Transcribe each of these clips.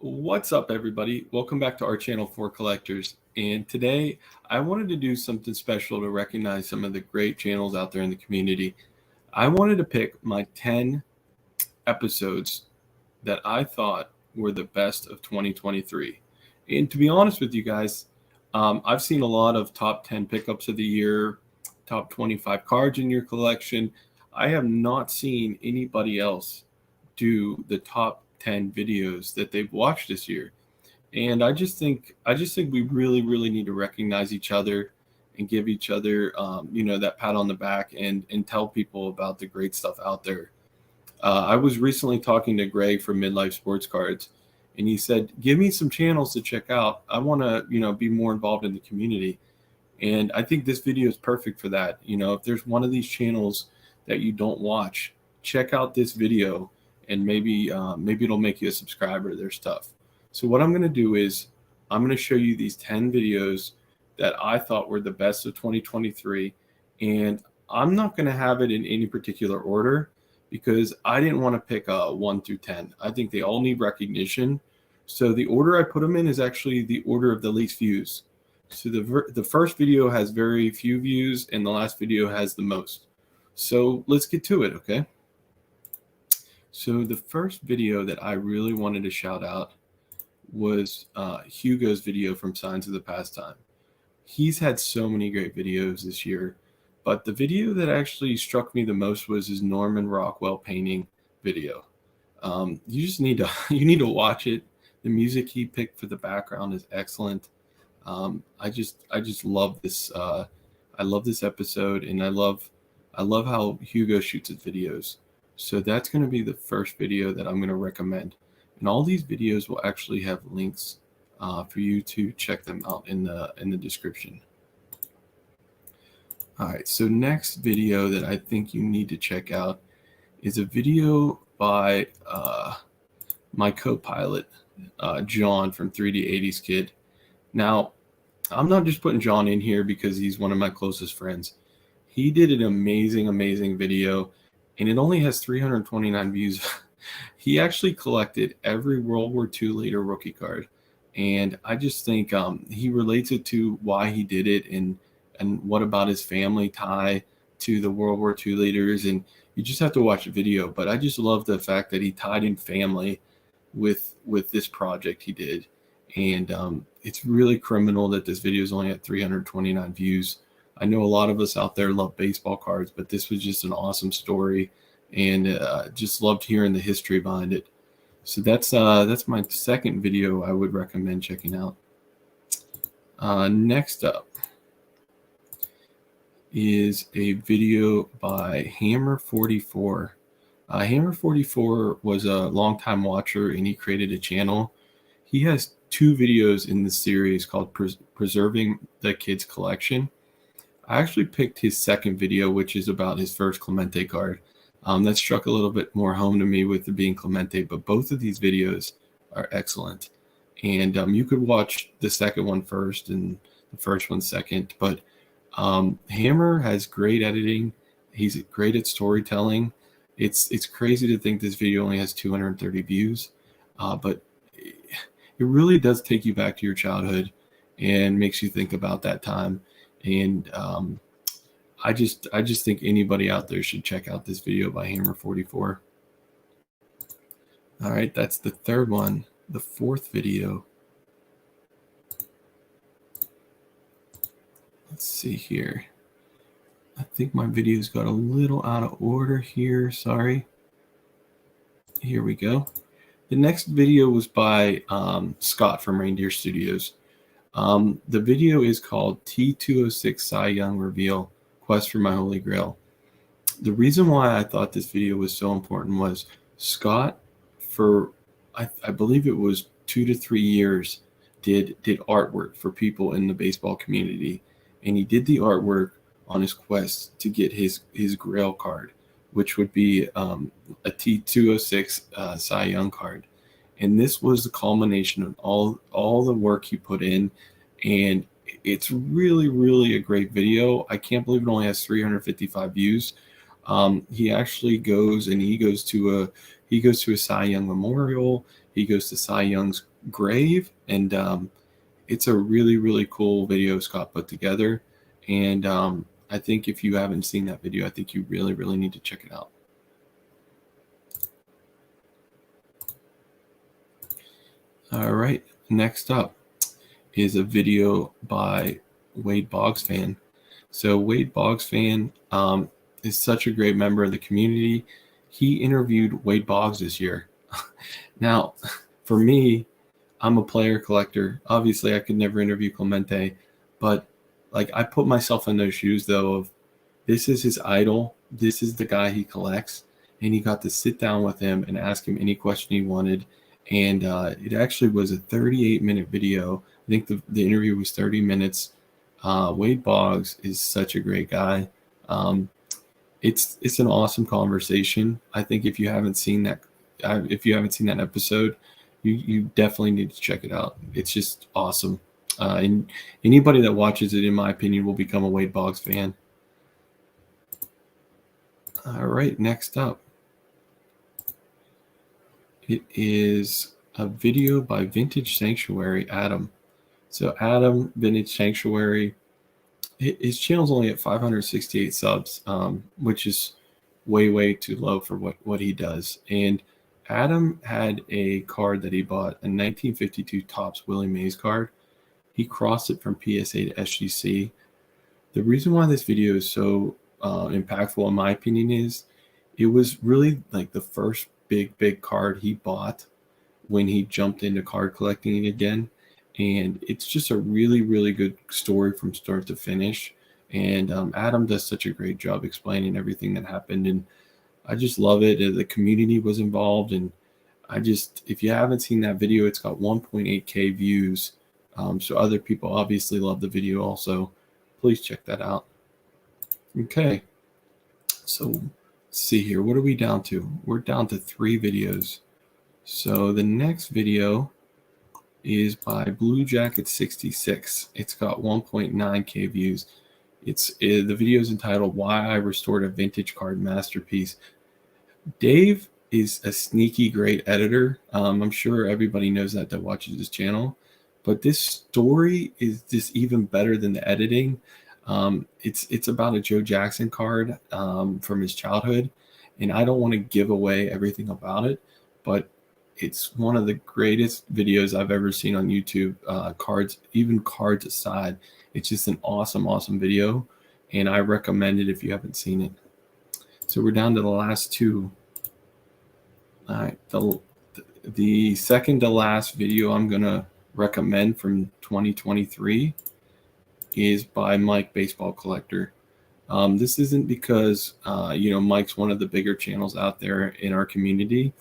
What's up, everybody? Welcome back to our channel for collectors. And today I wanted to do something special to recognize some of the great channels out there in the community. I wanted to pick my 10 episodes that I thought were the best of 2023. And to be honest with you guys, I've seen a lot of top 10 pickups of the year, top 25 cards in your collection. I have not seen anybody else do the top 10 videos that they've watched this year. And I just think we really need to recognize each other and give each other that pat on the back and tell people about the great stuff out there. I was recently talking to Greg from Midlife Sports Cards, and he said, "Give me some channels to check out. I want to, be more involved in the community." And I think this video is perfect for that. If there's one of these channels that you don't watch, check out this video, and maybe it'll make you a subscriber to their stuff. So what I'm going to do is I'm going to show you these 10 videos that I thought were the best of 2023, and I'm not going to have it in any particular order because I didn't want to pick a 1 through 10. I think they all need recognition. So the order I put them in is actually the order of the least views. So the first video has very few views and the last video has the most. So let's get to it, okay? So the first video that I really wanted to shout out was Hugo's video from Signs of the Pastime. He's had so many great videos this year, but the video that actually struck me the most was his Norman Rockwell painting video. You just need to you need to watch it. The music he picked for the background is excellent. I just love this. I love this episode, and I love how Hugo shoots his videos. So that's going to be the first video that I'm going to recommend. And all these videos will actually have links for you to check them out in the description. All right, so next video that I think you need to check out is a video by my co-pilot, John from 3D80s Kid. Now, I'm not just putting John in here because he's one of my closest friends. He did an amazing video, and it only has 329 views. He actually collected every World War II leader rookie card, and I just think he relates it to why he did it and what about his family tie to the World War II leaders. And you just have to watch the video, but I just love the fact that he tied in family with this project he did. And it's really criminal that this video is only at 329 views. I know a lot of us out there love baseball cards, but this was just an awesome story, and just loved hearing the history behind it. So that's my second video I would recommend checking out. Next up is a video by Hammer44. Hammer44 was a longtime watcher, and he created a channel. He has 2 videos in the series called Preserving the Kids Collection. I actually picked his second video, which is about his first Clemente card. That struck a little bit more home to me with it being Clemente, but both of these videos are excellent. And you could watch the second one first and the first one second, but Hammer has great editing. He's great at storytelling. It's crazy to think this video only has 230 views, but it really does take you back to your childhood and makes you think about that time. And I just think anybody out there should check out this video by Hammer44. All right, that's the third one. The fourth video. Let's see here. I think my videos got a little out of order here. Sorry. Here we go. The next video was by Scott from Reindeer Studios. The video is called T206 Sai Young Reveal, Quest for My Holy Grail. The reason why I thought this video was so important was Scott, for I believe it was 2 to 3 years, did artwork for people in the baseball community, and he did the artwork on his quest to get his Grail card, which would be a T206 Cy Young card. And this was the culmination of all the work he put in, and it's really a great video. I can't believe it only has 355 views. He actually goes to a Cy Young memorial. he goes to Sai Young's grave, and it's a really, really cool video Scott put together. And I think if you haven't seen that video, I think you really, really need to check it out. All right, next up is a video by Wade Boggs fan. So Wade Boggs fan is such a great member of the community. He interviewed Wade Boggs this year. Now, for me, I'm a player collector. Obviously, I could never interview Clemente, but like I put myself in those shoes though of this is his idol. This is the guy he collects, and he got to sit down with him and ask him any question he wanted. And it actually was a 38-minute video. I think the interview was 30 minutes. Wade Boggs is such a great guy. It's an awesome conversation. I think if you haven't seen that episode, you definitely need to check it out. It's just awesome. And anybody that watches it, in my opinion, will become a Wade Boggs fan. All right, next up. It is a video by Vintage Sanctuary, Adam. So Adam, Vintage Sanctuary, his channel's only at 568 subs, which is way, way too low for what he does. And Adam had a card that he bought, a 1952 Topps Willie Mays card. He crossed it from PSA to SGC. The reason why this video is so impactful, in my opinion, is it was really like the first big card he bought when he jumped into card collecting again. And it's just a really, really good story from start to finish. And Adam does such a great job explaining everything that happened. And I just love it. The community was involved. And if you haven't seen that video, it's got 1.8K views. So other people obviously love the video also. Please check that out. Okay. So let's see here. What are we down to? We're down to 3 videos. So the next video is by Blue Jacket 66. It's got 1.9K views. The video is entitled "Why I Restored a Vintage Card Masterpiece." Dave is a sneaky great editor. I'm sure everybody knows that watches this channel, but this story is just even better than the editing. It's about a Joe Jackson card from his childhood, and I don't want to give away everything about it, but it's one of the greatest videos I've ever seen on YouTube. Cards aside, it's just an awesome video, and I recommend it if you haven't seen it. So we're down to the last 2. All right, the second to last video I'm gonna recommend from 2023 is by Mike Baseball Collector. This isn't because Mike's one of the bigger channels out there in our community.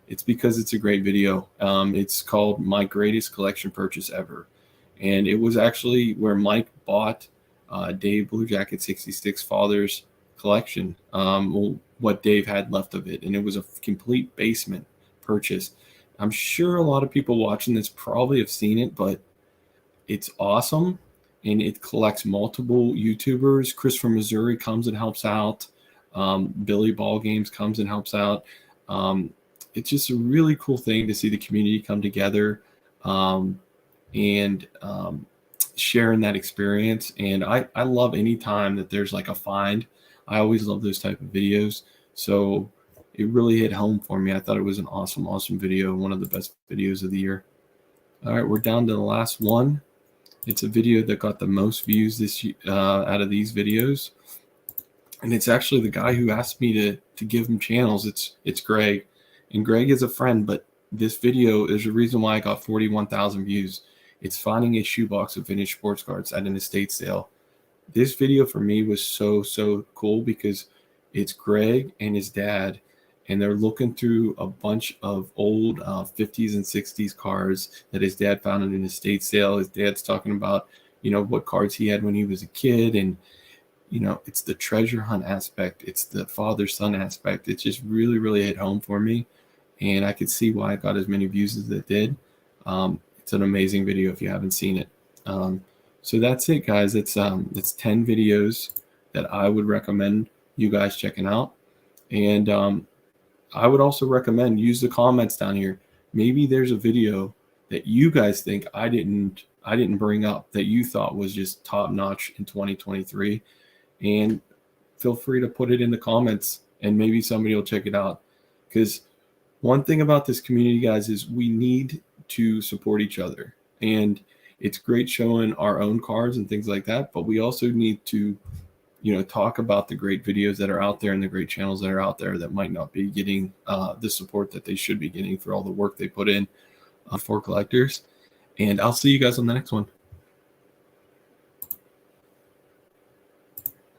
It's because it's a great video. It's called My Greatest Collection Purchase Ever. And it was actually where Mike bought Dave Blue Jacket 66 father's collection, what Dave had left of it. And it was a complete basement purchase. I'm sure a lot of people watching this probably have seen it, but it's awesome. And it collects multiple YouTubers. Chris from Missouri comes and helps out. Billy Ball Games comes and helps out. It's just a really cool thing to see the community come together and sharing that experience. And I love any time that there's like a find. I always love those type of videos. So it really hit home for me. I thought it was an awesome video. One of the best videos of the year. All right, we're down to the last one. It's a video that got the most views out of these videos. And it's actually the guy who asked me to give him channels. It's Greg. And Greg is a friend, but this video is the reason why I got 41,000 views. It's finding a shoebox of vintage sports cards at an estate sale. This video for me was so cool because it's Greg and his dad, and they're looking through a bunch of old 50s and 60s cards that his dad found at an estate sale. His dad's talking about, what cards he had when he was a kid, and it's the treasure hunt aspect. It's the father-son aspect. It just really hit home for me. And I could see why it got as many views as it did. It's an amazing video if you haven't seen it. So that's it, guys. It's 10 videos that I would recommend you guys checking out. And I would also recommend use the comments down here. maybe there's a video that you guys think I didn't bring up that you thought was just top notch in 2023, and feel free to put it in the comments and maybe somebody will check it out. Because one thing about this community, guys, is we need to support each other. And it's great showing our own cars and things like that, but we also need to, talk about the great videos that are out there and the great channels that are out there that might not be getting the support that they should be getting for all the work they put in for collectors. And I'll see you guys on the next one.